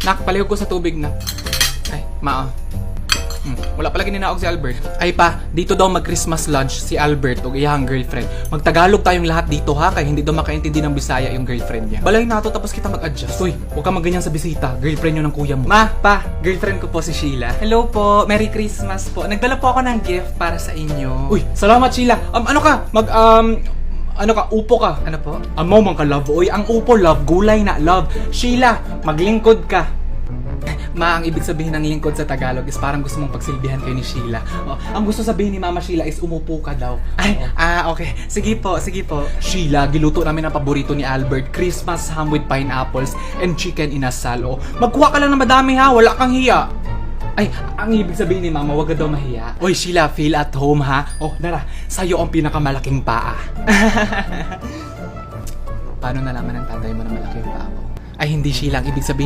Nak, palihog ko sa tubig na. Ay, wala pala gininaog si Albert. Ay pa, dito daw mag-Christmas lunch si Albert o iyang girlfriend. Magtagalog tayong lahat dito ha, kaya hindi daw makaintindi ng Bisaya yung girlfriend niya. Balay nato tapos kita mag-adjust. Uy, huwag ka magganyan sa bisita. Girlfriend yun ng kuya mo. Ma, pa, girlfriend ko po si Sheila. Hello po, Merry Christmas po. Nagdala po ako ng gift para sa inyo. Uy, salamat Sheila. Ano ka? Ano ka? Upo ka. Ano po? Amaw man ka love. Uy, ang upo love, gulay na love. Sheila, maglingkod ka. Ma, ang ibig sabihin ng lingkod sa Tagalog is parang gusto mong pagsilbihan kayo ni Sheila. Ang gusto sabihin ni Mama Sheila is umupo ka daw. Ay, okay. Sige po, sige po. Sheila, giluto namin ang paborito ni Albert, Christmas ham with pineapples and chicken inasal. Magkuha ka lang ng madami ha, wala kang hiya. Ay, ang ibig sabihin ni Mama, wag ka daw mahiya. Oy, Sheila, feel at home ha. Dara, sa'yo ang pinakamalaking paa. Paano nalaman ng tatay mo na malaki yung paa mo? Ay, hindi Sheila, ang ibig sabihin